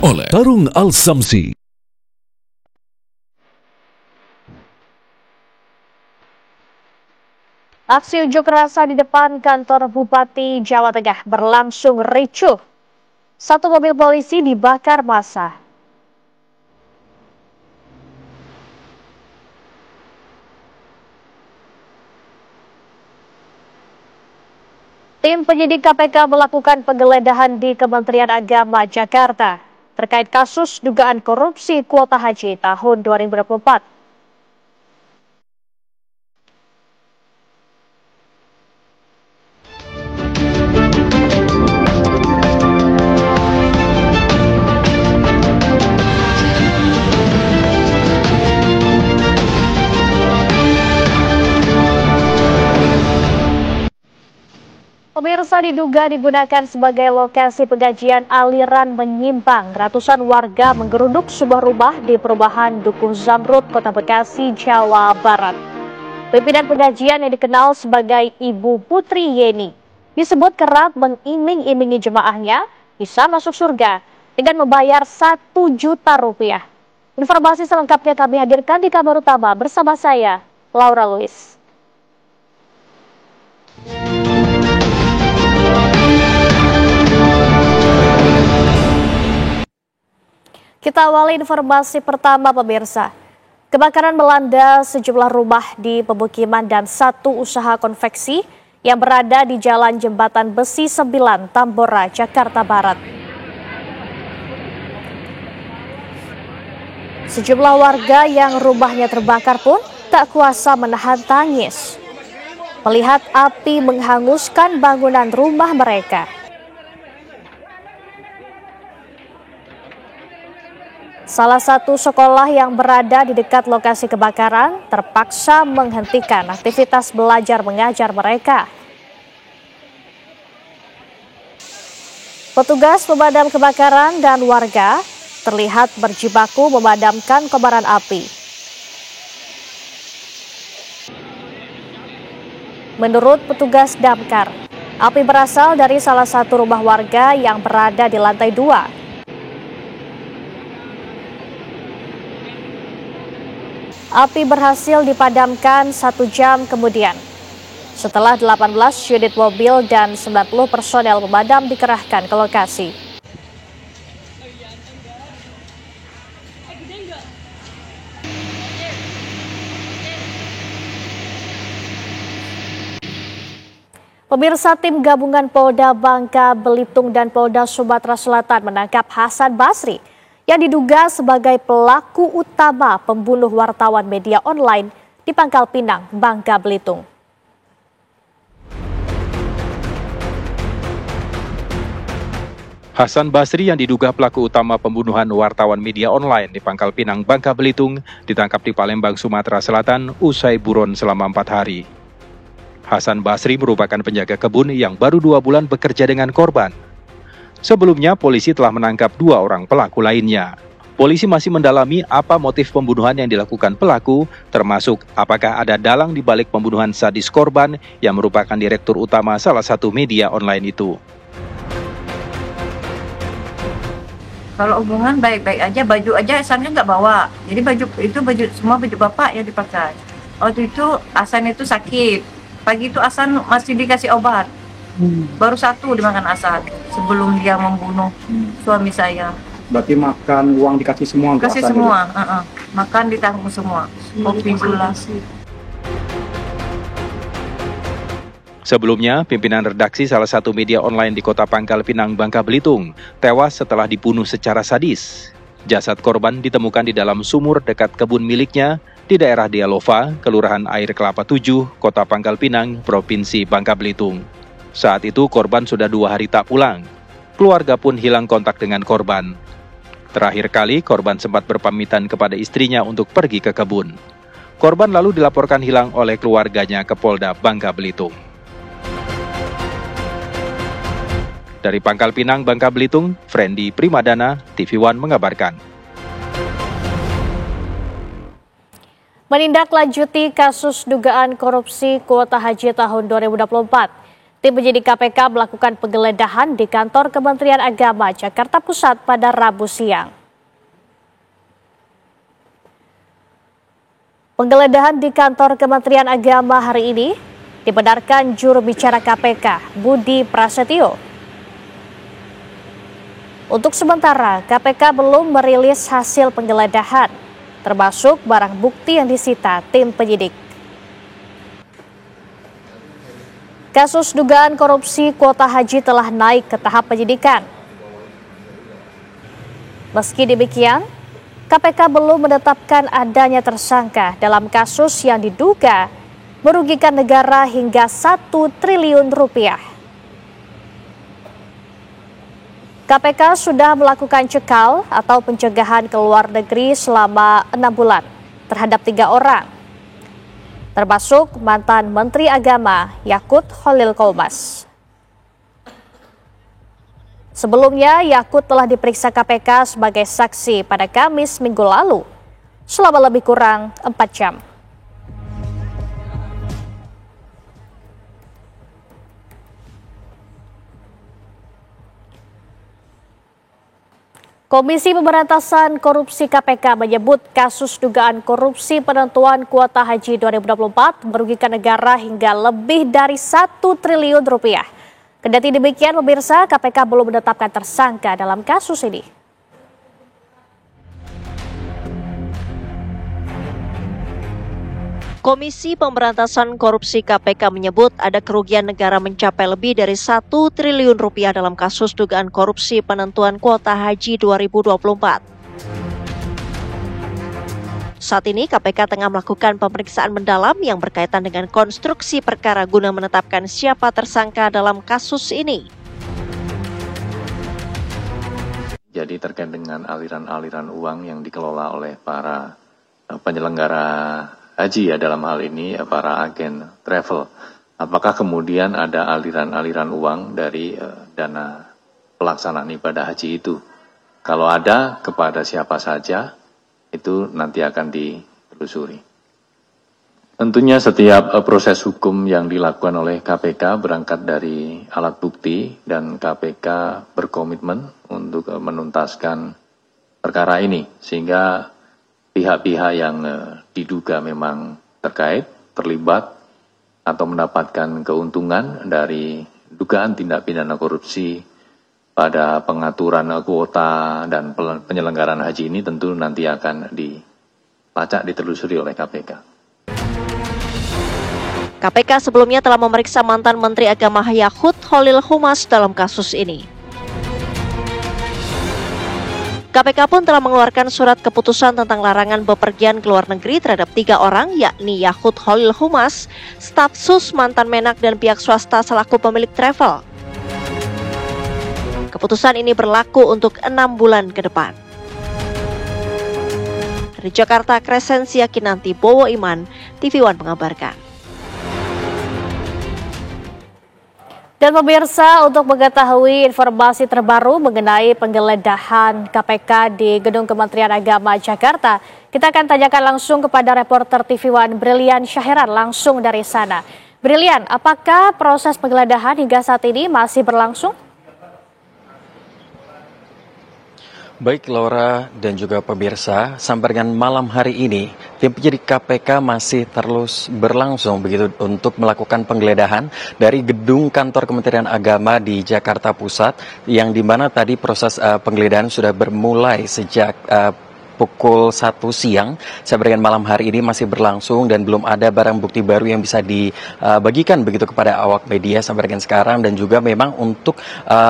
oleh Tarung Al-Samsi. Aksi unjuk rasa di depan kantor Bupati Jawa Tengah berlangsung ricuh. Satu mobil polisi dibakar massa. Tim penyidik KPK melakukan penggeledahan di Kementerian Agama Jakarta terkait kasus dugaan korupsi kuota haji tahun 2024. Pemirsa, diduga digunakan sebagai lokasi pengajian aliran menyimpang. Ratusan warga menggeruduk sebuah rumah di perumahan Dukuh Zamrud, Kota Bekasi, Jawa Barat. Pimpinan pengajian yang dikenal sebagai Ibu Putri Yeni disebut kerap mengiming-imingi jemaahnya bisa masuk surga dengan membayar 1 juta rupiah. Informasi selengkapnya kami hadirkan di kabar utama bersama saya, Laura Luis. Kita awali informasi pertama, pemirsa. Kebakaran melanda sejumlah rumah di pemukiman dan satu usaha konveksi yang berada di Jalan Jembatan Besi 9, Tambora, Jakarta Barat. Sejumlah warga yang rumahnya terbakar pun tak kuasa menahan tangis melihat api menghanguskan bangunan rumah mereka. Salah satu sekolah yang berada di dekat lokasi kebakaran terpaksa menghentikan aktivitas belajar mengajar mereka. Petugas pemadam kebakaran dan warga terlihat berjibaku memadamkan kobaran api. Menurut petugas damkar, api berasal dari salah satu rumah warga yang berada di lantai 2. Api berhasil dipadamkan 1 jam kemudian. Setelah 18 unit mobil dan 90 personel pemadam dikerahkan ke lokasi. Pemirsa, tim gabungan Polda Bangka Belitung dan Polda Sumatera Selatan menangkap Hasan Basri yang diduga sebagai pelaku utama pembunuh wartawan media online di Pangkal Pinang, Bangka Belitung. Hasan Basri yang diduga pelaku utama pembunuhan wartawan media online di Pangkal Pinang, Bangka Belitung ditangkap di Palembang, Sumatera Selatan usai buron selama 4 hari. Hasan Basri merupakan penjaga kebun yang baru 2 bulan bekerja dengan korban. Sebelumnya, polisi telah menangkap 2 orang pelaku lainnya. Polisi masih mendalami apa motif pembunuhan yang dilakukan pelaku, termasuk apakah ada dalang di balik pembunuhan sadis korban yang merupakan direktur utama salah satu media online itu. Kalau hubungan baik-baik aja, baju aja Hasannya nggak bawa. Jadi semua baju bapak yang dipakai. Waktu itu Hasan itu sakit. Pagi itu Hasan masih dikasih obat. Baru 1 dimakan Hasan sebelum dia membunuh suami saya. Berarti makan uang dikasih semua? Kasih semua, makan ditanggung semua. Kopi gula. Sebelumnya, pimpinan redaksi salah satu media online di Kota Pangkal Pinang, Bangka Belitung tewas setelah dibunuh secara sadis. Jasad korban ditemukan di dalam sumur dekat kebun miliknya di daerah Dialova, Kelurahan Air Kelapa 7, Kota Pangkal Pinang, Provinsi Bangka Belitung. Saat itu korban sudah 2 hari tak pulang. Keluarga pun hilang kontak dengan korban. Terakhir kali korban sempat berpamitan kepada istrinya untuk pergi ke kebun. Korban lalu dilaporkan hilang oleh keluarganya ke Polda Bangka Belitung. Dari Pangkal Pinang, Bangka Belitung, Frendi Primadana, TV One mengabarkan. Menindaklanjuti kasus dugaan korupsi kuota haji tahun 2024, Tim penyidik KPK melakukan penggeledahan di kantor Kementerian Agama Jakarta Pusat pada Rabu siang. Penggeledahan di kantor Kementerian Agama hari ini dibenarkan juru bicara KPK, Budi Prasetyo. Untuk sementara, KPK belum merilis hasil penggeledahan, termasuk barang bukti yang disita tim penyidik. Kasus dugaan korupsi kuota haji telah naik ke tahap penyidikan. Meski demikian, KPK belum menetapkan adanya tersangka dalam kasus yang diduga merugikan negara hingga 1 triliun rupiah. KPK sudah melakukan cekal atau pencegahan ke luar negeri selama 6 bulan terhadap 3 orang, termasuk mantan Menteri Agama Yakut Khalil Qomas. Sebelumnya, Yakut telah diperiksa KPK sebagai saksi pada Kamis minggu lalu selama lebih kurang 4 jam. Komisi Pemberantasan Korupsi KPK menyebut kasus dugaan korupsi penentuan kuota haji 2024 merugikan negara hingga lebih dari 1 triliun rupiah. Kendati demikian, pemirsa, KPK belum menetapkan tersangka dalam kasus ini. Komisi Pemberantasan Korupsi KPK menyebut ada kerugian negara mencapai lebih dari 1 triliun rupiah dalam kasus dugaan korupsi penentuan kuota haji 2024. Saat ini KPK tengah melakukan pemeriksaan mendalam yang berkaitan dengan konstruksi perkara guna menetapkan siapa tersangka dalam kasus ini. Jadi terkait dengan aliran-aliran uang yang dikelola oleh para penyelenggara haji ya dalam hal ini para agen travel. Apakah kemudian ada aliran-aliran uang dari dana pelaksanaan ibadah haji itu? Kalau ada, kepada siapa saja, itu nanti akan ditelusuri. Tentunya setiap proses hukum yang dilakukan oleh KPK berangkat dari alat bukti dan KPK berkomitmen untuk menuntaskan perkara ini sehingga pihak-pihak yang diduga memang terlibat atau mendapatkan keuntungan dari dugaan tindak pidana korupsi pada pengaturan kuota dan penyelenggaraan haji ini tentu nanti akan dilacak ditelusuri oleh KPK. KPK sebelumnya telah memeriksa mantan Menteri Agama Yakut Khalil Qomas dalam kasus ini. KPK pun telah mengeluarkan surat keputusan tentang larangan bepergian ke luar negeri terhadap 3 orang, yakni Yakut Khalil Qomas, staf sus mantan Menak dan pihak swasta selaku pemilik travel. Keputusan ini berlaku untuk 6 bulan ke depan. Dari Jakarta, Crescentia Kinanti, Bowo Iman, TV One mengabarkan. Dan pemirsa, untuk mengetahui informasi terbaru mengenai penggeledahan KPK di Gedung Kementerian Agama Jakarta, kita akan tanyakan langsung kepada reporter TV One Brilian Syahiran langsung dari sana. Brilian, apakah proses penggeledahan hingga saat ini masih berlangsung? Baik Laura dan juga pemirsa, sampai dengan malam hari ini, tim penyidik KPK masih terus berlangsung begitu untuk melakukan penggeledahan dari gedung kantor Kementerian Agama di Jakarta Pusat, yang dimana tadi proses penggeledahan sudah bermulai sejak pukul 1 siang sampai dengan malam hari ini masih berlangsung dan belum ada barang bukti baru yang bisa dibagikan begitu kepada awak media sampai dengan sekarang. Dan juga memang untuk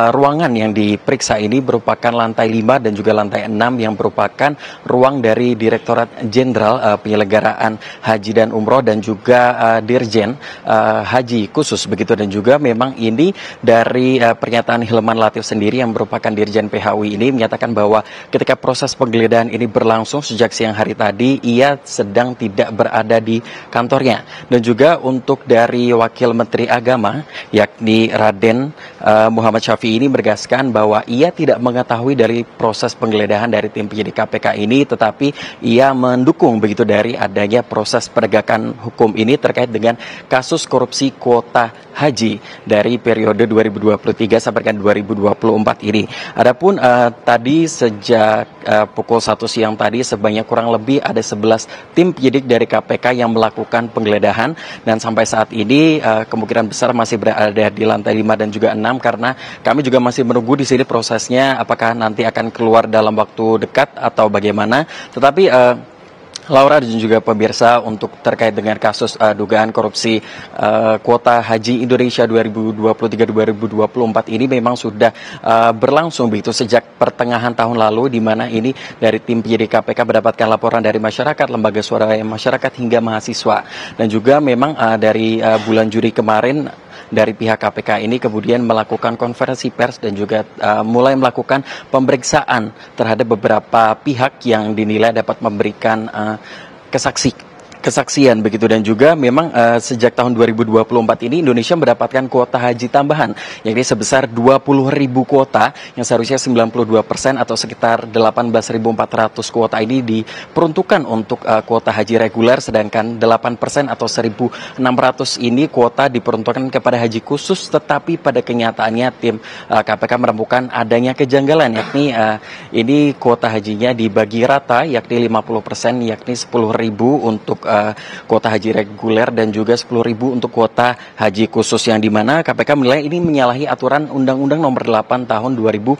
ruangan yang diperiksa ini merupakan lantai 5 dan juga lantai 6 yang merupakan ruang dari Direktorat Jenderal Penyelenggaraan Haji dan Umroh dan juga Dirjen Haji khusus begitu. Dan juga memang ini dari pernyataan Hilman Latif sendiri yang merupakan Dirjen PHWI ini menyatakan bahwa ketika proses penggeledahan ini berlangsung sejak siang hari tadi, ia sedang tidak berada di kantornya. Dan juga untuk dari Wakil Menteri Agama, yakni Raden Muhammad Syafi'i ini menegaskan bahwa ia tidak mengetahui dari proses penggeledahan dari tim penyidik KPK ini, tetapi ia mendukung begitu dari adanya proses penegakan hukum ini terkait dengan kasus korupsi kuota haji dari periode 2023 sampai dengan 2024 ini. Adapun tadi sejak pukul 1 siang tadi sebanyak kurang lebih ada 11 tim penyidik dari KPK yang melakukan penggeledahan, dan sampai saat ini kemungkinan besar masih berada di lantai 5 dan juga 6 karena kami juga masih menunggu di sini prosesnya apakah nanti akan keluar dalam waktu dekat atau bagaimana. Tetapi Laura dan juga pemirsa, untuk terkait dengan kasus dugaan korupsi kuota haji Indonesia 2023-2024 ini memang sudah berlangsung begitu sejak pertengahan tahun lalu, di mana ini dari tim penyidik KPK mendapatkan laporan dari masyarakat, lembaga suara masyarakat hingga mahasiswa, dan juga memang dari bulan Juli kemarin dari pihak KPK ini kemudian melakukan konferensi pers dan juga mulai melakukan pemeriksaan terhadap beberapa pihak yang dinilai dapat memberikan kesaksian begitu. Dan juga memang sejak tahun 2024 ini Indonesia mendapatkan kuota haji tambahan yakni sebesar 20.000 kuota yang seharusnya 92% atau sekitar 18.400 kuota ini diperuntukkan untuk kuota haji reguler, sedangkan 8% atau 1.600 ini kuota diperuntukkan kepada haji khusus. Tetapi pada kenyataannya tim KPK menemukan adanya kejanggalan, yakni ini kuota hajinya dibagi rata yakni 50% yakni 10.000 untuk kuota haji reguler dan juga 10.000 untuk kuota haji khusus, yang dimana KPK menilai ini menyalahi aturan Undang-Undang Nomor 8 Tahun 2019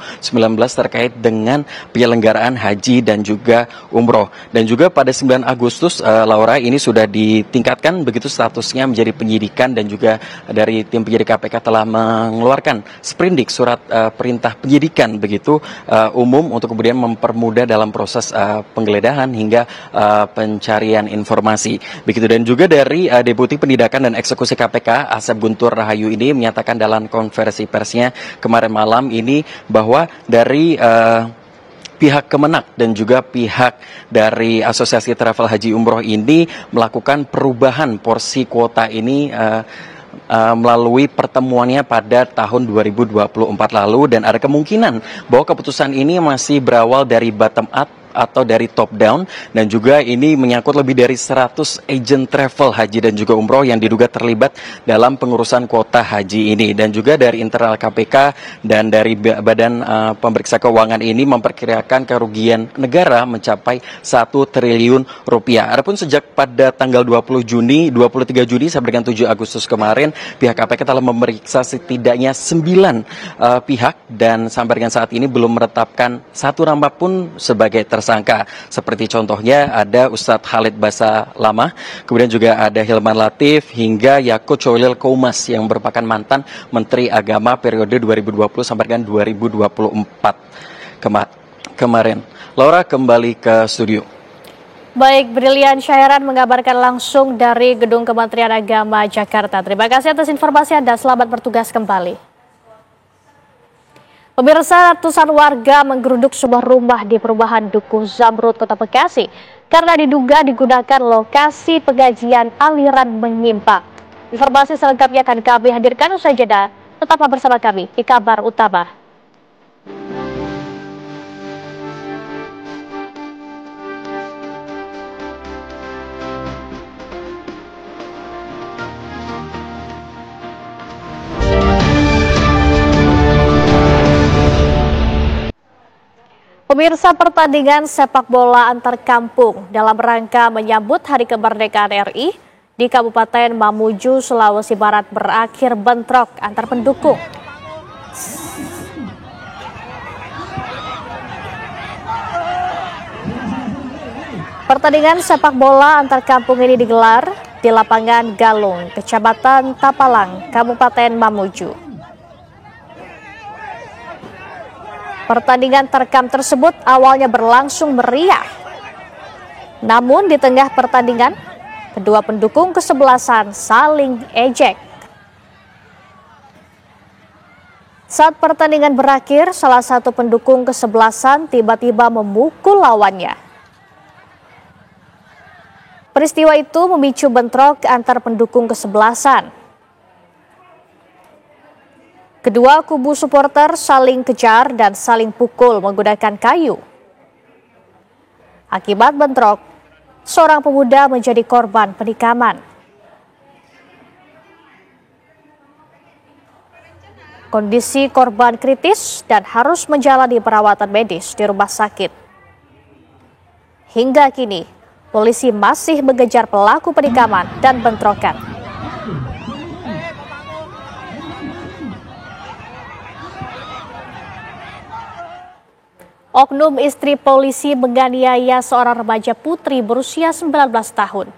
terkait dengan penyelenggaraan haji dan juga umroh. Dan juga pada 9 Agustus Laura ini sudah ditingkatkan begitu statusnya menjadi penyidikan, dan juga dari tim penyidik KPK telah mengeluarkan sprindik surat perintah penyidikan begitu umum untuk kemudian mempermudah dalam proses penggeledahan hingga pencarian informasi begitu. Dan juga dari Deputi Penindakan dan Eksekusi KPK Asep Guntur Rahayu ini menyatakan dalam konferensi persnya kemarin malam ini bahwa dari pihak Kemenak dan juga pihak dari Asosiasi Travel Haji Umroh ini melakukan perubahan porsi kuota ini melalui pertemuannya pada tahun 2024 lalu, dan ada kemungkinan bahwa keputusan ini masih berawal dari bottom up atau dari top down, dan juga ini menyangkut lebih dari 100 agent travel haji dan juga umroh yang diduga terlibat dalam pengurusan kuota haji ini. Dan juga dari internal KPK dan dari Badan Pemeriksa Keuangan ini memperkirakan kerugian negara mencapai 1 triliun rupiah. Adapun sejak pada tanggal 23 Juni sampai dengan 7 Agustus kemarin, pihak KPK telah memeriksa setidaknya 9 pihak, dan sampai dengan saat ini belum menetapkan satu nama pun sebagai tersangka. Seperti contohnya ada Ustadz Khalid Basalamah, kemudian juga ada Hilman Latif hingga Yakut Cholil Koumas yang merupakan mantan Menteri Agama periode 2020 sampai dengan 2024 kemarin. Laura, kembali ke studio. Baik, Brilian Syahran mengabarkan langsung dari Gedung Kementerian Agama Jakarta. Terima kasih atas informasi Anda, selamat bertugas kembali. Pemirsa, ratusan warga menggeruduk sebuah rumah di perumahan Dukuh Zamrud, Kota Bekasi karena diduga digunakan lokasi pengajian aliran menyimpang. Informasi selengkapnya akan kami hadirkan usai jeda. Tetaplah bersama kami di Kabar Utama. Pemirsa, pertandingan sepak bola antar kampung dalam rangka menyambut Hari Kemerdekaan RI di Kabupaten Mamuju, Sulawesi Barat berakhir bentrok antar pendukung. Pertandingan sepak bola antar kampung ini digelar di lapangan Galung, Kecamatan Tapalang, Kabupaten Mamuju. Pertandingan terekam tersebut awalnya berlangsung meriah. Namun di tengah pertandingan, kedua pendukung kesebelasan saling ejek. Saat pertandingan berakhir, salah satu pendukung kesebelasan tiba-tiba memukul lawannya. Peristiwa itu memicu bentrok antar pendukung kesebelasan. Kedua kubu supporter saling kejar dan saling pukul menggunakan kayu. Akibat bentrok, seorang pemuda menjadi korban penikaman. Kondisi korban kritis dan harus menjalani perawatan medis di rumah sakit. Hingga kini, polisi masih mengejar pelaku penikaman dan bentrokan. Oknum istri polisi menganiaya seorang remaja putri berusia 19 tahun.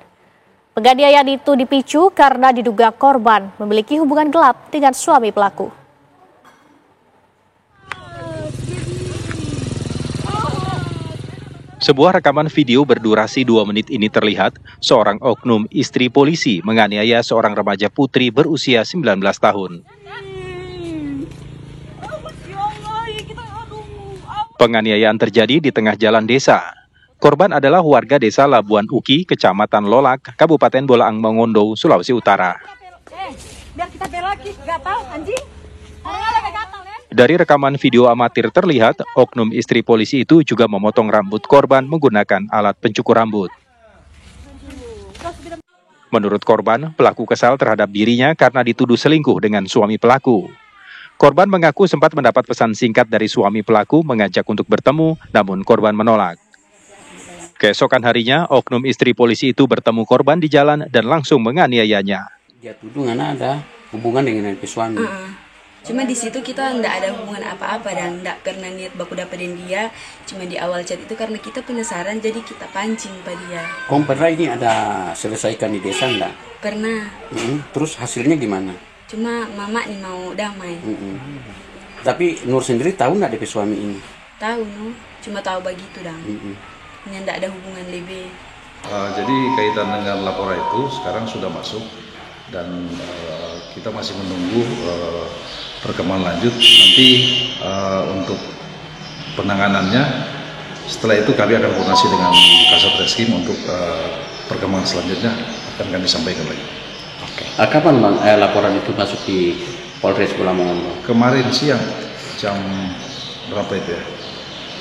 Penganiayaan itu dipicu karena diduga korban memiliki hubungan gelap dengan suami pelaku. Sebuah rekaman video berdurasi 2 menit ini terlihat seorang oknum istri polisi menganiaya seorang remaja putri berusia 19 tahun. Penganiayaan terjadi di tengah jalan desa. Korban adalah warga desa Labuan Uki, Kecamatan Lolak, Kabupaten Bolaang Mongondo, Sulawesi Utara. Dari rekaman video amatir terlihat, oknum istri polisi itu juga memotong rambut korban menggunakan alat pencukur rambut. Menurut korban, pelaku kesal terhadap dirinya karena dituduh selingkuh dengan suami pelaku. Korban mengaku sempat mendapat pesan singkat dari suami pelaku mengajak untuk bertemu, namun korban menolak. Keesokan harinya, oknum istri polisi itu bertemu korban di jalan dan langsung menganiayanya. Dia tuduh karena ada hubungan dengan suami. Cuma di situ kita nggak ada hubungan apa-apa dan nggak pernah niat baku dapetin dia. Cuma di awal chat itu karena kita penasaran jadi kita pancing pada dia. Kau pernah ini ada selesaikan di desa enggak? Pernah. Terus hasilnya gimana? Cuma mama nih mau damai. Tapi Nur sendiri tahu nggak DP suami ini? Tahu, no. Cuma tahu begitu dong. Hanya nggak ada hubungan lebih. Jadi kaitan dengan laporan itu sekarang sudah masuk dan kita masih menunggu perkembangan lanjut. Nanti untuk penanganannya setelah itu kami akan koordinasi dengan Kasat Reskrim untuk perkembangan selanjutnya akan kami sampaikan lagi. Kapan laporan itu masuk di Polres Bolaang Mongondo? Kemarin siang jam berapa itu ya?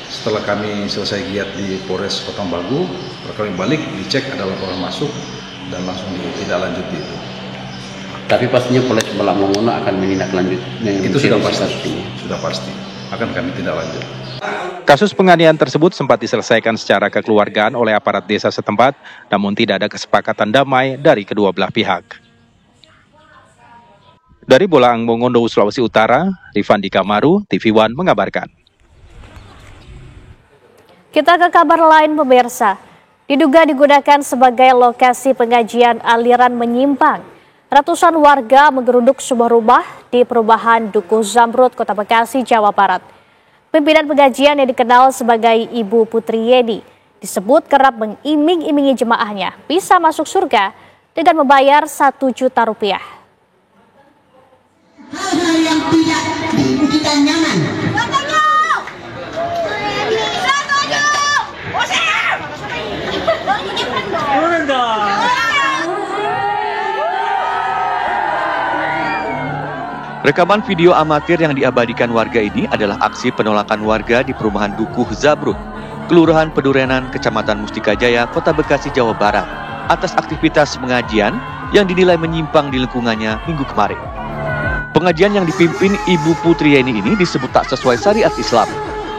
Setelah kami selesai giat di Polres Kota Bagu, kami balik dicek ada laporan masuk dan langsung ditindaklanjuti itu. Tapi pastinya Polres Bolaang Mongondo akan menindaklanjuti. Itu sudah pasti. Sudah pasti akan kami tindaklanjut. Kasus penganiayaan tersebut sempat diselesaikan secara kekeluargaan oleh aparat desa setempat, namun tidak ada kesepakatan damai dari kedua belah pihak. Dari Bolaang Mongondo, Sulawesi Utara, Rifandi Kamaru, TV One mengabarkan. Kita ke kabar lain pemirsa. Diduga digunakan sebagai lokasi pengajian aliran menyimpang. Ratusan warga menggeruduk sebuah rumah di perumahan Dukuh Zamrud, Kota Bekasi, Jawa Barat. Pimpinan pengajian yang dikenal sebagai Ibu Putri Yeni disebut kerap mengiming-imingi jemaahnya bisa masuk surga dengan membayar Rp1 juta. Hal-hal yang tidak kita nyaman. Rekaman video amatir yang diabadikan warga ini adalah aksi penolakan warga di perumahan Dukuh Zamrud, Kelurahan Pedurenan, Kecamatan Mustika Jaya, Kota Bekasi, Jawa Barat, atas aktivitas pengajian yang dinilai menyimpang di lingkungannya minggu kemarin. Pengajian yang dipimpin Ibu Putri Yeni ini disebut tak sesuai syariat Islam.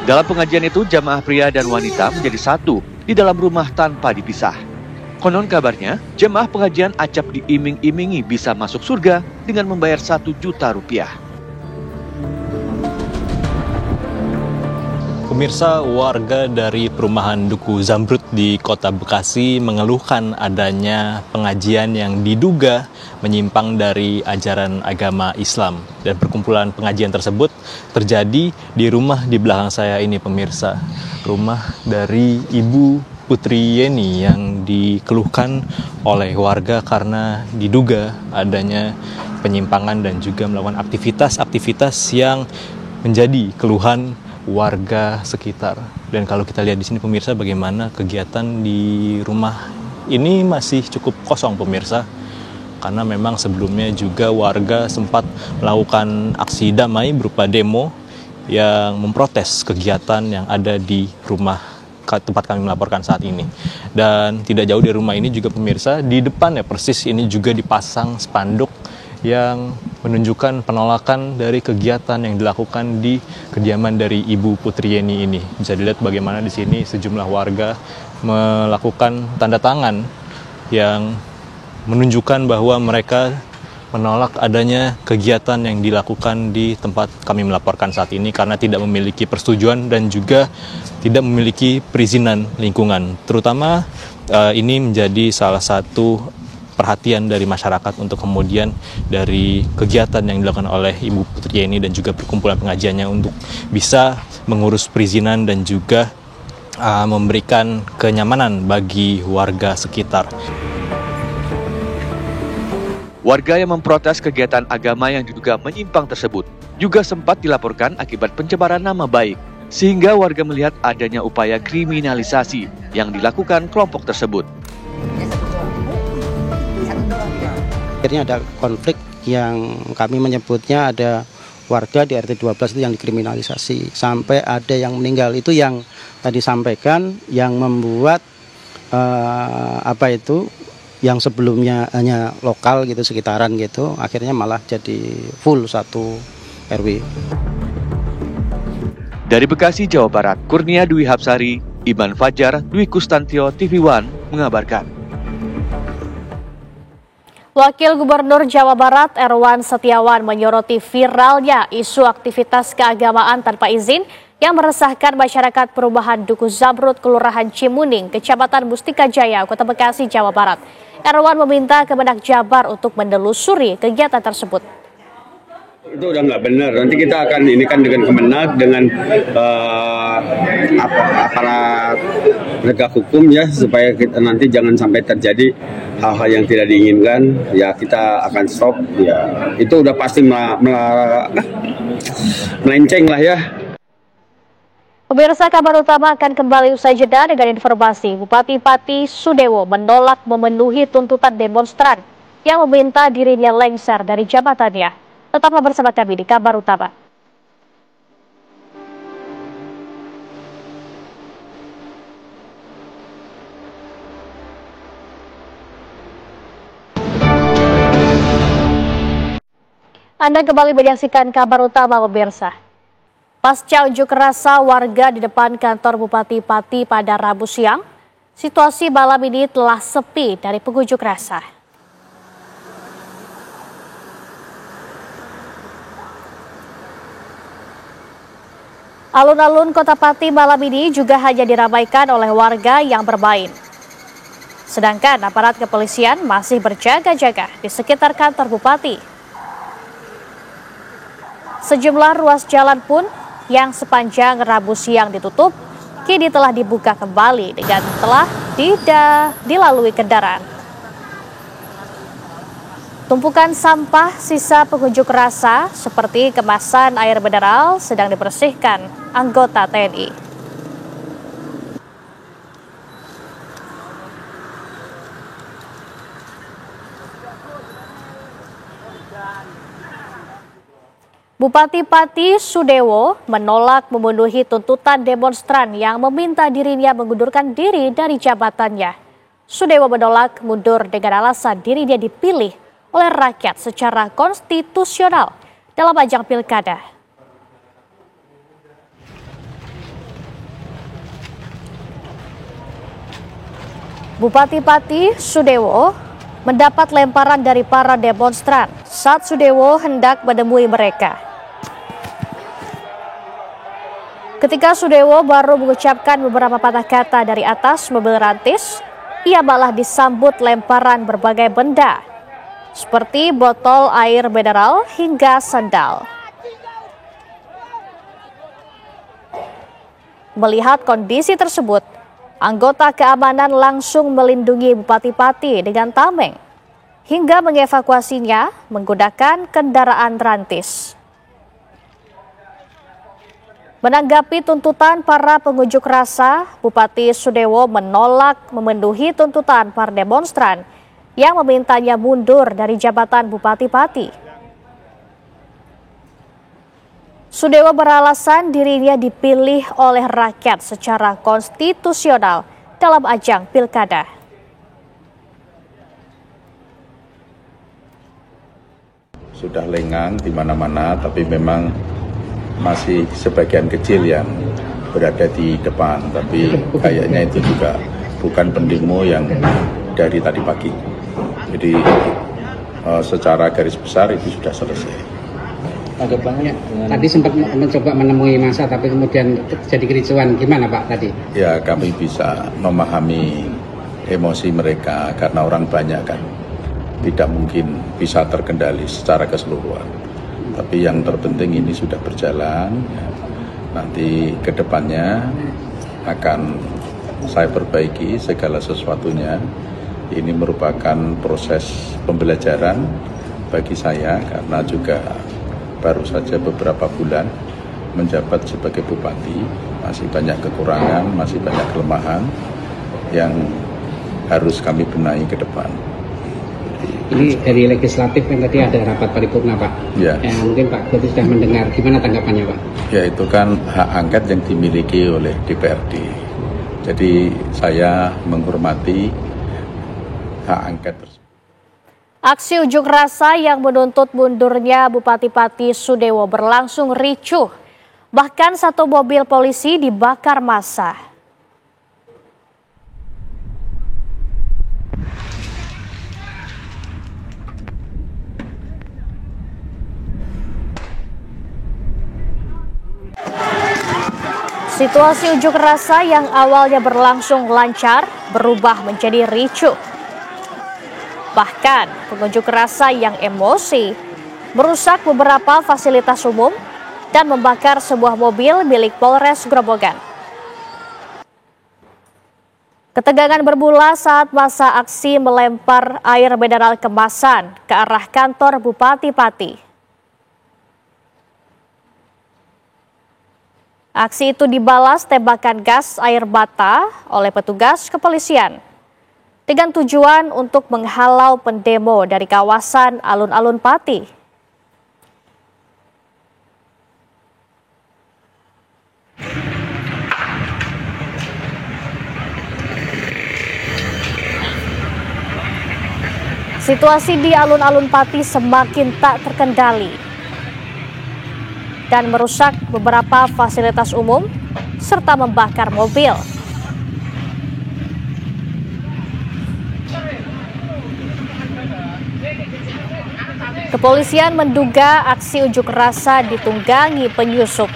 Dalam pengajian itu, jamaah pria dan wanita menjadi satu di dalam rumah tanpa dipisah. Konon kabarnya, jemaah pengajian acap diiming-imingi bisa masuk surga dengan membayar Rp1 juta. Pemirsa, warga dari perumahan Dukuh Zamrud di Kota Bekasi mengeluhkan adanya pengajian yang diduga menyimpang dari ajaran agama Islam. Dan perkumpulan pengajian tersebut terjadi di rumah di belakang saya ini pemirsa. Rumah dari Ibu Putri Yeni yang dikeluhkan oleh warga karena diduga adanya penyimpangan dan juga melakukan aktivitas-aktivitas yang menjadi keluhan warga sekitar. Dan kalau kita lihat di sini pemirsa, bagaimana kegiatan di rumah ini masih cukup kosong pemirsa, karena memang sebelumnya juga warga sempat melakukan aksi damai berupa demo yang memprotes kegiatan yang ada di rumah tempat kami melaporkan saat ini. Dan tidak jauh dari rumah ini juga pemirsa, di depannya persis ini juga dipasang spanduk yang menunjukkan penolakan dari kegiatan yang dilakukan di kediaman dari Ibu Putrieni ini. Bisa dilihat bagaimana di sini sejumlah warga melakukan tanda tangan yang menunjukkan bahwa mereka menolak adanya kegiatan yang dilakukan di tempat kami melaporkan saat ini karena tidak memiliki persetujuan dan juga tidak memiliki perizinan lingkungan. Terutama ini menjadi salah satu perhatian dari masyarakat untuk kemudian dari kegiatan yang dilakukan oleh Ibu Putrieni dan juga perkumpulan pengajiannya untuk bisa mengurus perizinan dan juga memberikan kenyamanan bagi warga sekitar. Warga yang memprotes kegiatan agama yang diduga menyimpang tersebut juga sempat dilaporkan akibat pencemaran nama baik, sehingga warga melihat adanya upaya kriminalisasi yang dilakukan kelompok tersebut. Akhirnya ada konflik yang kami menyebutnya ada warga di RT 12 itu yang dikriminalisasi. Sampai ada yang meninggal, itu yang tadi sampaikan yang membuat yang sebelumnya hanya lokal gitu, sekitaran gitu, akhirnya malah jadi full satu RW. Dari Bekasi, Jawa Barat, Kurnia Dwi Hapsari, Iban Fajar, Dwi Kustantio, TV One mengabarkan. Wakil Gubernur Jawa Barat Erwan Setiawan menyoroti viralnya isu aktivitas keagamaan tanpa izin yang meresahkan masyarakat perumahan Duku Zamrut, Kelurahan Cimuning, Kecamatan Mustika Jaya, Kota Bekasi, Jawa Barat. Erwan meminta Kemenak Jabar untuk menelusuri kegiatan tersebut. Itu udah nggak benar. Nanti kita akan ini kan dengan Kemenak, dengan aparat penegak hukum ya, supaya kita nanti jangan sampai terjadi hal-hal yang tidak diinginkan. Ya kita akan stop. Ya itu udah pasti melenceng lah ya. Pemirsa, kabar utama akan kembali usai jeda dengan informasi. Bupati Pati Sudewo menolak memenuhi tuntutan demonstran yang meminta dirinya lengser dari jabatannya. Tetaplah bersama kami di kabar utama. Anda kembali menyaksikan kabar utama, pemirsa. Pasca unjuk rasa warga di depan kantor Bupati Pati pada Rabu siang, situasi malam ini telah sepi dari pengunjuk rasa. Alun-alun Kota Pati malam ini juga hanya diramaikan oleh warga yang bermain. Sedangkan aparat kepolisian masih berjaga-jaga di sekitar kantor Bupati. Sejumlah ruas jalan pun yang sepanjang Rabu siang ditutup, kini telah dibuka kembali dengan telah tidak dilalui kendaraan. Tumpukan sampah sisa pengunjuk rasa seperti kemasan air mineral sedang dibersihkan anggota TNI. Bupati Pati Sudewo menolak memenuhi tuntutan demonstran yang meminta dirinya mengundurkan diri dari jabatannya. Sudewo menolak mundur dengan alasan dirinya dipilih oleh rakyat secara konstitusional dalam ajang pilkada. Bupati Pati Sudewo mendapat lemparan dari para demonstran saat Sudewo hendak menemui mereka. Ketika Sudewo baru mengucapkan beberapa patah kata dari atas mobil rantis, ia malah disambut lemparan berbagai benda, seperti botol air mineral hingga sandal. Melihat kondisi tersebut, anggota keamanan langsung melindungi Bupati Pati dengan tameng, hingga mengevakuasinya menggunakan kendaraan rantis. Menanggapi tuntutan para pengunjuk rasa, Bupati Sudewo menolak memenuhi tuntutan para demonstran yang memintanya mundur dari jabatan Bupati Pati. Sudewo beralasan dirinya dipilih oleh rakyat secara konstitusional dalam ajang pilkada. sudah lengang di mana-mana, tapi memang masih sebagian kecil yang berada di depan. Tapi kayaknya itu juga bukan pendemo yang dari tadi pagi. Jadi secara garis besar itu sudah selesai. Pak Bang, tadi sempat mencoba menemui massa, tapi kemudian terjadi kericuan. Gimana Pak tadi? Ya, kami bisa memahami emosi mereka karena orang banyak kan. Tidak mungkin bisa terkendali secara keseluruhan. Tapi yang terpenting ini sudah berjalan. Nanti ke depannya akan saya perbaiki segala sesuatunya. Ini merupakan proses pembelajaran bagi saya karena juga baru saja beberapa bulan menjabat sebagai bupati. Masih banyak kekurangan, masih banyak kelemahan yang harus kami benahi ke depan. Ini dari legislatif kan tadi ada rapat paripurna Pak. Ya. Mungkin Pak Goti sudah mendengar. Gimana tanggapannya Pak? Ya, itu kan hak angket yang dimiliki oleh DPRD. Jadi saya menghormati hak angket tersebut. Aksi unjuk rasa yang menuntut mundurnya Bupati Pati Sudewo berlangsung ricuh. Bahkan satu mobil polisi dibakar massa. Situasi unjuk rasa yang awalnya berlangsung lancar berubah menjadi ricuh. Bahkan pengunjuk rasa yang emosi merusak beberapa fasilitas umum dan membakar sebuah mobil milik Polres Grobogan. Ketegangan bermula saat massa aksi melempar air mineral kemasan ke arah kantor Bupati Pati. Aksi itu dibalas tembakan gas air mata oleh petugas kepolisian dengan tujuan untuk menghalau pendemo dari kawasan alun-alun Pati. Situasi di alun-alun Pati semakin tak terkendali dan merusak beberapa fasilitas umum serta membakar mobil. Kepolisian menduga aksi unjuk rasa ditunggangi penyusup.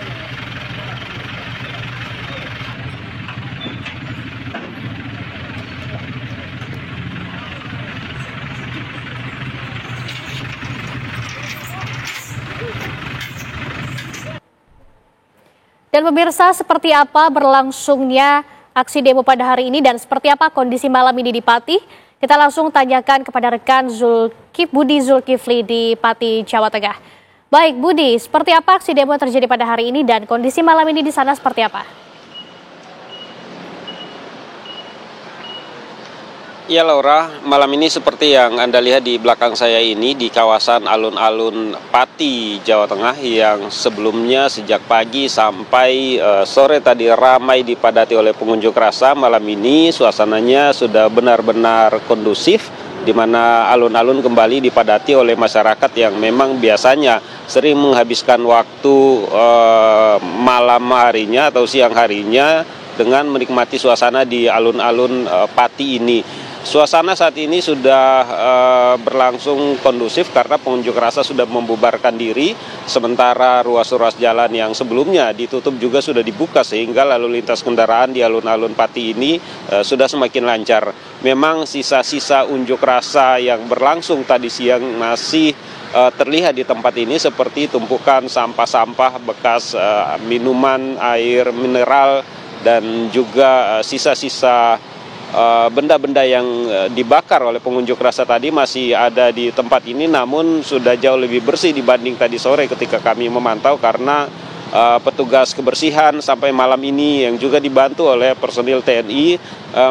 Dan pemirsa, seperti apa berlangsungnya aksi demo pada hari ini dan seperti apa kondisi malam ini di Pati? Kita langsung tanyakan kepada rekan Budi Zulkifli di Pati, Jawa Tengah. Baik Budi, seperti apa aksi demo terjadi pada hari ini dan kondisi malam ini di sana seperti apa? Ya Laura, malam ini seperti yang Anda lihat di belakang saya ini di kawasan alun-alun Pati, Jawa Tengah yang sebelumnya sejak pagi sampai sore tadi ramai dipadati oleh pengunjuk rasa. Malam ini suasananya sudah benar-benar kondusif di mana alun-alun kembali dipadati oleh masyarakat yang memang biasanya sering menghabiskan waktu malam harinya atau siang harinya dengan menikmati suasana di alun-alun Pati ini. Suasana saat ini sudah berlangsung kondusif karena pengunjuk rasa sudah membubarkan diri, sementara ruas-ruas jalan yang sebelumnya ditutup juga sudah dibuka sehingga lalu lintas kendaraan di alun-alun Pati ini sudah semakin lancar. Memang sisa-sisa unjuk rasa yang berlangsung tadi siang masih terlihat di tempat ini seperti tumpukan sampah-sampah bekas minuman, air mineral dan juga sisa-sisa benda-benda yang dibakar oleh pengunjuk rasa tadi masih ada di tempat ini, namun sudah jauh lebih bersih dibanding tadi sore ketika kami memantau karena petugas kebersihan sampai malam ini yang juga dibantu oleh personil TNI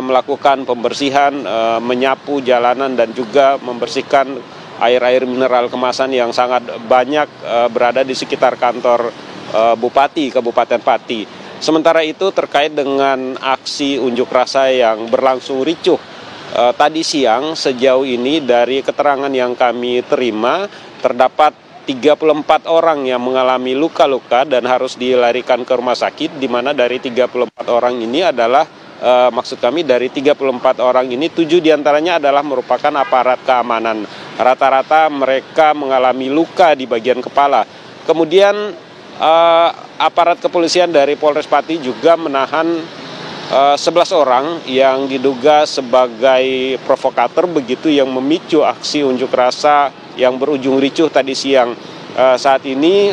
melakukan pembersihan, menyapu jalanan dan juga membersihkan air-air mineral kemasan yang sangat banyak berada di sekitar kantor Bupati Kabupaten Pati. Sementara itu terkait dengan aksi unjuk rasa yang berlangsung ricuh tadi siang, sejauh ini dari keterangan yang kami terima terdapat 34 orang yang mengalami luka-luka dan harus dilarikan ke rumah sakit, di mana dari 34 orang ini adalah maksud kami dari 34 orang ini 7 diantaranya adalah merupakan aparat keamanan. Rata-rata mereka mengalami luka di bagian kepala. Kemudian aparat kepolisian dari Polres Pati juga menahan 11 orang yang diduga sebagai provokator begitu yang memicu aksi unjuk rasa yang berujung ricuh tadi siang. Saat ini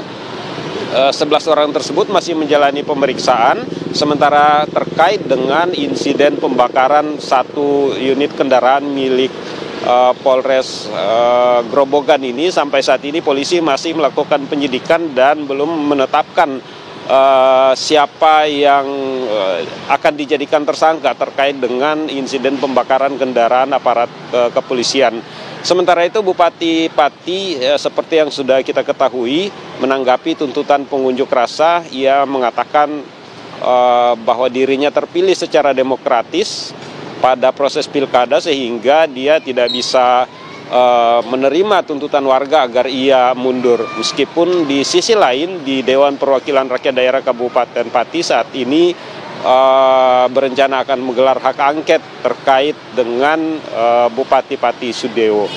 11 orang tersebut masih menjalani pemeriksaan, sementara terkait dengan insiden pembakaran satu unit kendaraan milik Polres Grobogan ini, sampai saat ini polisi masih melakukan penyidikan dan belum menetapkan siapa yang akan dijadikan tersangka terkait dengan insiden pembakaran kendaraan aparat kepolisian. Sementara itu Bupati Pati seperti yang sudah kita ketahui menanggapi tuntutan pengunjuk rasa, ia mengatakan bahwa dirinya terpilih secara demokratis pada proses pilkada sehingga dia tidak bisa menerima tuntutan warga agar ia mundur. Meskipun di sisi lain di Dewan Perwakilan Rakyat Daerah Kabupaten Pati saat ini berencana akan menggelar hak angket terkait dengan Bupati Pati Sudewo.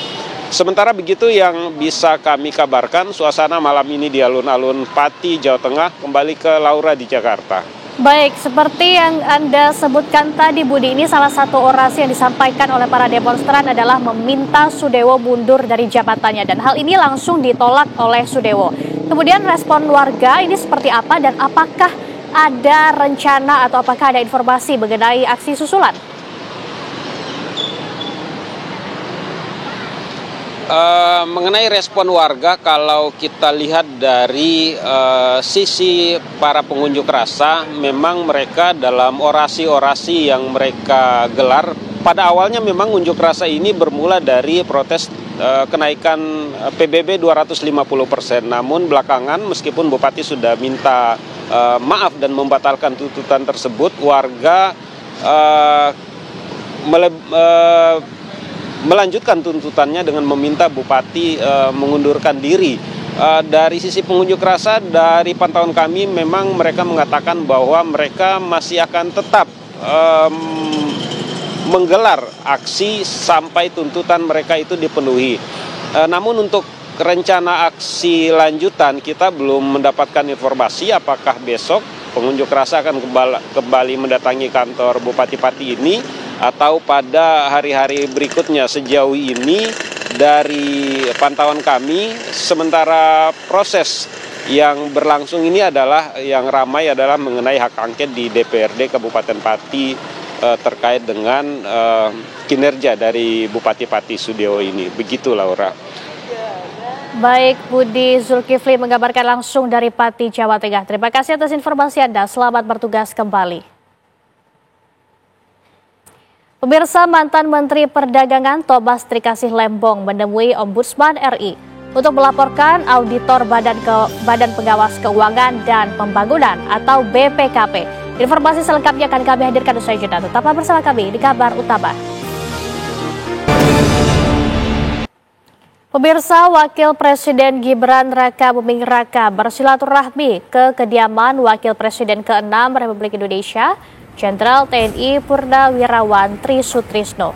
Sementara begitu yang bisa kami kabarkan, suasana malam ini di alun-alun Pati, Jawa Tengah. Kembali ke Laura di Jakarta. Baik, seperti yang Anda sebutkan tadi Budi, ini salah satu orasi yang disampaikan oleh para demonstran adalah meminta Sudewo mundur dari jabatannya, dan hal ini langsung ditolak oleh Sudewo. Kemudian respon warga ini seperti apa, dan apakah ada rencana atau apakah ada informasi mengenai aksi susulan? Mengenai respon warga, kalau kita lihat dari sisi para pengunjuk rasa, memang mereka dalam orasi-orasi yang mereka gelar, pada awalnya memang unjuk rasa ini bermula dari protes kenaikan PBB 250%. Namun belakangan meskipun Bupati sudah minta maaf dan membatalkan tuntutan tersebut, warga melanjutkan tuntutannya dengan meminta Bupati mengundurkan diri. Dari sisi pengunjuk rasa, dari pantauan kami memang mereka mengatakan bahwa mereka masih akan tetap menggelar aksi sampai tuntutan mereka itu dipenuhi. Namun untuk rencana aksi lanjutan kita belum mendapatkan informasi apakah besok pengunjuk rasa akan kembali mendatangi kantor Bupati Pati ini atau pada hari-hari berikutnya. Sejauh ini dari pantauan kami, sementara proses yang berlangsung ini adalah yang ramai adalah mengenai hak angket di DPRD Kabupaten Pati terkait dengan kinerja dari Bupati Pati Sudewo ini. Begitu Laura. Baik, Budi Zulkifli mengabarkan langsung dari Pati, Jawa Tengah. Terima kasih atas informasi Anda. Selamat bertugas kembali. Pemirsa, mantan Menteri Perdagangan Tobas Trikasih Lembong menemui Ombudsman RI untuk melaporkan auditor Badan Pengawas Keuangan dan Pembangunan atau BPKP. Informasi selengkapnya akan kami hadirkan usai jeda. Tetaplah bersama kami di Kabar Utama. Pemirsa, Wakil Presiden Gibran Raka Buming Raka bersilaturahmi ke kediaman Wakil Presiden ke-6 Republik Indonesia, Jenderal TNI Purnawirawan Tri Sutrisno.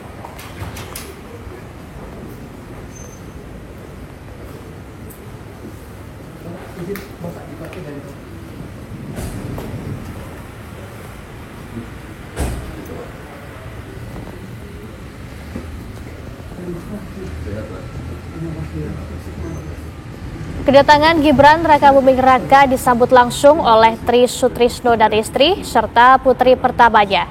Kedatangan Gibran Raka Buming Raka disambut langsung oleh Tri Sutrisno dan istri serta putri pertamanya.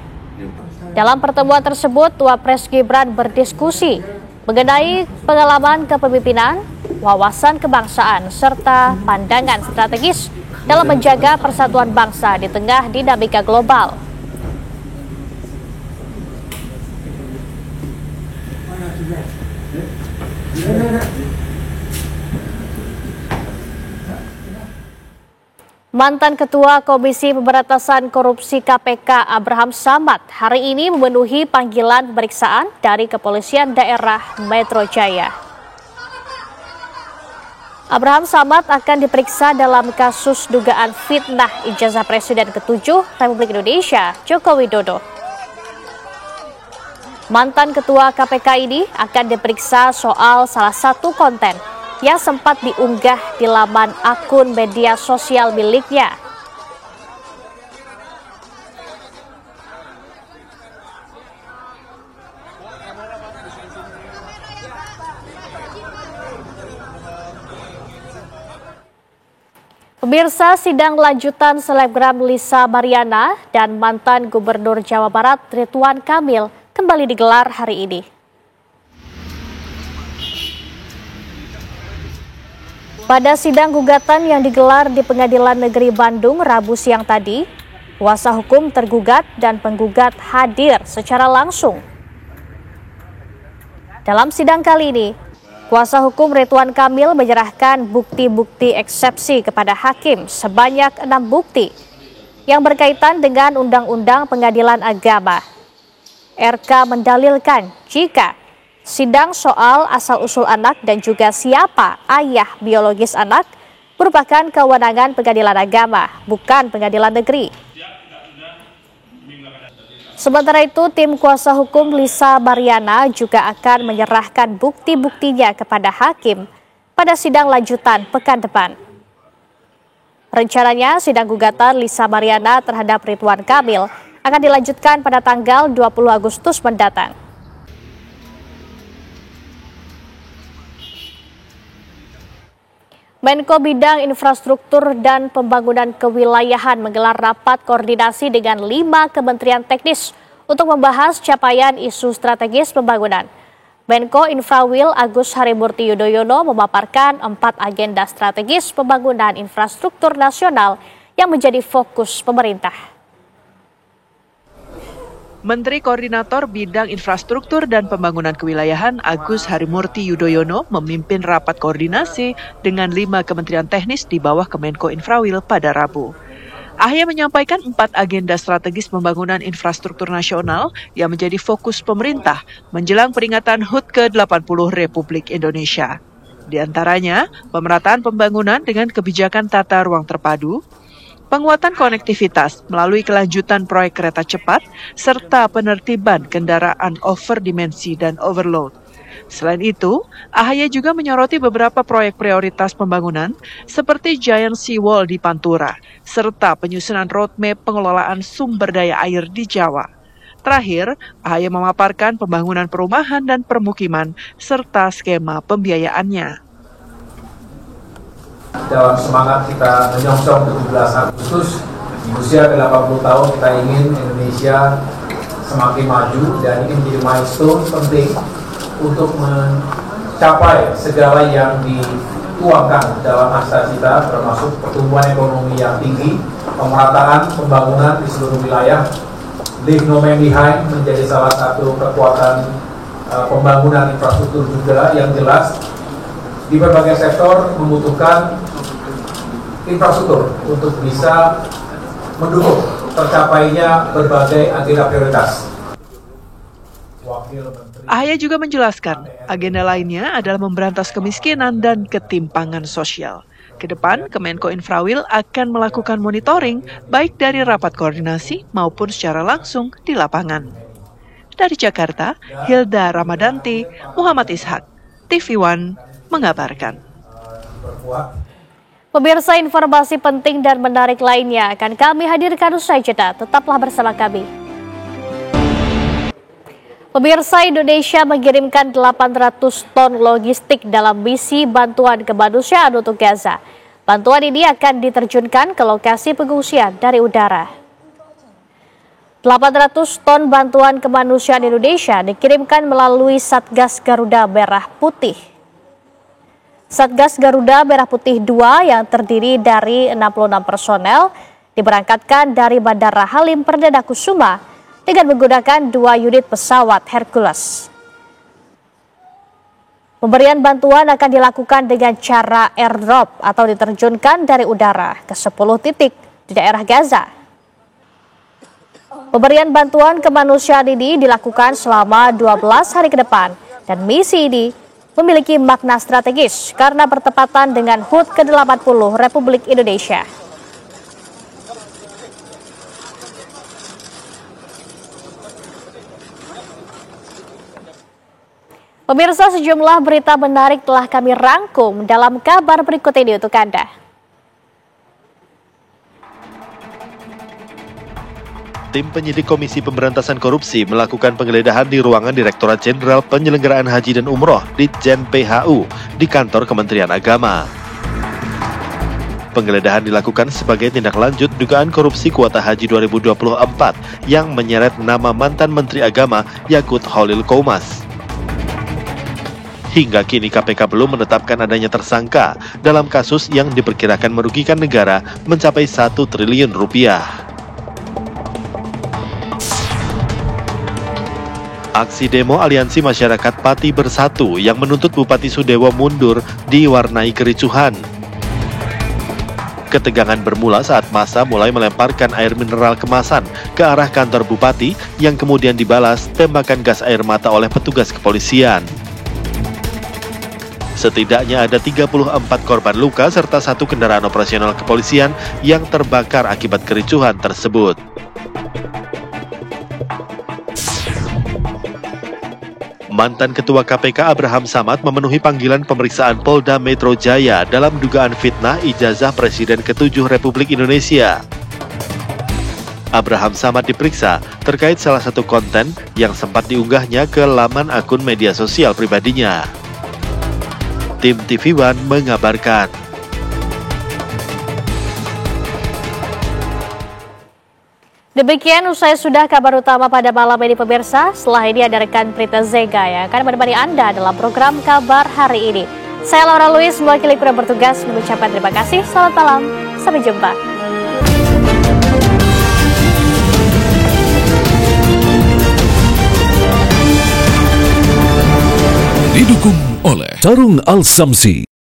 Dalam pertemuan tersebut, Wapres Gibran berdiskusi mengenai pengalaman kepemimpinan, wawasan kebangsaan, serta pandangan strategis dalam menjaga persatuan bangsa di tengah dinamika global. Mantan Ketua Komisi Pemberantasan Korupsi KPK Abraham Samad hari ini memenuhi panggilan pemeriksaan dari Kepolisian Daerah Metro Jaya. Abraham Samad akan diperiksa dalam kasus dugaan fitnah ijazah Presiden ke-7 Republik Indonesia, Joko Widodo. Mantan Ketua KPK ini akan diperiksa soal salah satu konten yang sempat diunggah di laman akun media sosial miliknya. Pemirsa, sidang lanjutan selebgram Lisa Mariana dan mantan Gubernur Jawa Barat Ridwan Kamil kembali digelar hari ini. Pada sidang gugatan yang digelar di Pengadilan Negeri Bandung Rabu siang tadi, kuasa hukum tergugat dan penggugat hadir secara langsung. Dalam sidang kali ini, kuasa hukum Ridwan Kamil menyerahkan bukti-bukti eksepsi kepada hakim sebanyak 6 bukti yang berkaitan dengan Undang-Undang Pengadilan Agama. RK mendalilkan jika sidang soal asal-usul anak dan juga siapa ayah biologis anak merupakan kewenangan Pengadilan Agama, bukan Pengadilan Negeri. Sementara itu, tim kuasa hukum Lisa Mariana juga akan menyerahkan bukti-buktinya kepada hakim pada sidang lanjutan pekan depan. Rencananya, sidang gugatan Lisa Mariana terhadap Ridwan Kamil akan dilanjutkan pada tanggal 20 Agustus mendatang. Menko Bidang Infrastruktur dan Pembangunan Kewilayahan menggelar rapat koordinasi dengan 5 kementerian teknis untuk membahas capaian isu strategis pembangunan. Menko Infrawil Agus Harimurti Yudhoyono memaparkan 4 agenda strategis pembangunan infrastruktur nasional yang menjadi fokus pemerintah. Menteri Koordinator Bidang Infrastruktur dan Pembangunan Kewilayahan Agus Harimurti Yudhoyono memimpin rapat koordinasi dengan 5 kementerian teknis di bawah Kemenko Infrawil pada Rabu. AHY menyampaikan 4 agenda strategis pembangunan infrastruktur nasional yang menjadi fokus pemerintah menjelang peringatan HUT ke-80 Republik Indonesia. Di antaranya, pemerataan pembangunan dengan kebijakan tata ruang terpadu, penguatan konektivitas melalui kelanjutan proyek kereta cepat, serta penertiban kendaraan overdimensi dan overload. Selain itu, AHY juga menyoroti beberapa proyek prioritas pembangunan seperti Giant Seawall di Pantura, serta penyusunan roadmap pengelolaan sumber daya air di Jawa. Terakhir, AHY memaparkan pembangunan perumahan dan permukiman, serta skema pembiayaannya. Dalam semangat kita menyongsong 17 Agustus, di usia ke-80 tahun kita ingin Indonesia semakin maju dan ini menjadi milestone penting untuk mencapai segala yang dituangkan dalam naskah kita, termasuk pertumbuhan ekonomi yang tinggi, pemerataan pembangunan di seluruh wilayah, leave no man behind menjadi salah satu kekuatan pembangunan infrastruktur juga yang jelas. Di berbagai sektor membutuhkan infrastruktur untuk bisa mendukung tercapainya berbagai agenda prioritas. AHY juga menjelaskan, agenda lainnya adalah memberantas kemiskinan dan ketimpangan sosial. Kedepan, Kemenko Infrawil akan melakukan monitoring baik dari rapat koordinasi maupun secara langsung di lapangan. Dari Jakarta, Hilda Ramadanti, Muhammad Ishak, TV One mengabarkan. Pemirsa, informasi penting dan menarik lainnya akan kami hadirkan usai jeda. Tetaplah bersama kami. Pemirsa, Indonesia mengirimkan 800 ton logistik dalam misi bantuan kemanusiaan untuk Gaza. Bantuan ini akan diterjunkan ke lokasi pengungsian dari udara. 800 ton bantuan kemanusiaan Indonesia dikirimkan melalui Satgas Garuda Merah Putih. Satgas Garuda Merah Putih 2 yang terdiri dari 66 personel diberangkatkan dari Bandara Halim Perdana Kusuma dengan menggunakan 2 unit pesawat Hercules. Pemberian bantuan akan dilakukan dengan cara airdrop atau diterjunkan dari udara ke 10 titik di daerah Gaza. Pemberian bantuan kemanusiaan ini dilakukan selama 12 hari ke depan dan misi ini memiliki makna strategis karena bertepatan dengan HUT ke-80 Republik Indonesia. Pemirsa, sejumlah berita menarik telah kami rangkum dalam kabar berikut ini untuk Anda. Tim penyidik Komisi Pemberantasan Korupsi melakukan penggeledahan di ruangan Direktorat Jenderal Penyelenggaraan Haji dan Umroh Ditjen PHU di kantor Kementerian Agama. Penggeledahan dilakukan sebagai tindak lanjut dugaan korupsi kuota haji 2024 yang menyeret nama mantan Menteri Agama Yakut Khalil Qoumas. Hingga kini KPK belum menetapkan adanya tersangka dalam kasus yang diperkirakan merugikan negara mencapai 1 triliun rupiah. Aksi demo Aliansi Masyarakat Pati Bersatu yang menuntut Bupati Sudewo mundur diwarnai kericuhan. Ketegangan bermula saat massa mulai melemparkan air mineral kemasan ke arah kantor Bupati yang kemudian dibalas tembakan gas air mata oleh petugas kepolisian. Setidaknya ada 34 korban luka serta 1 kendaraan operasional kepolisian yang terbakar akibat kericuhan tersebut. Mantan Ketua KPK Abraham Samad memenuhi panggilan pemeriksaan Polda Metro Jaya dalam dugaan fitnah ijazah Presiden ke-7 Republik Indonesia. Abraham Samad diperiksa terkait salah satu konten yang sempat diunggahnya ke laman akun media sosial pribadinya. Tim TV One mengabarkan. Demikian usai sudah kabar utama pada malam ini pemirsa. Setelah ini ada rekan Prita Zega yang akan menemani Anda dalam program kabar hari ini. Saya Laura Luis, mewakili kru yang bertugas mengucapkan terima kasih. Selamat malam, sampai jumpa. Didukung oleh Tarung Al Samsi.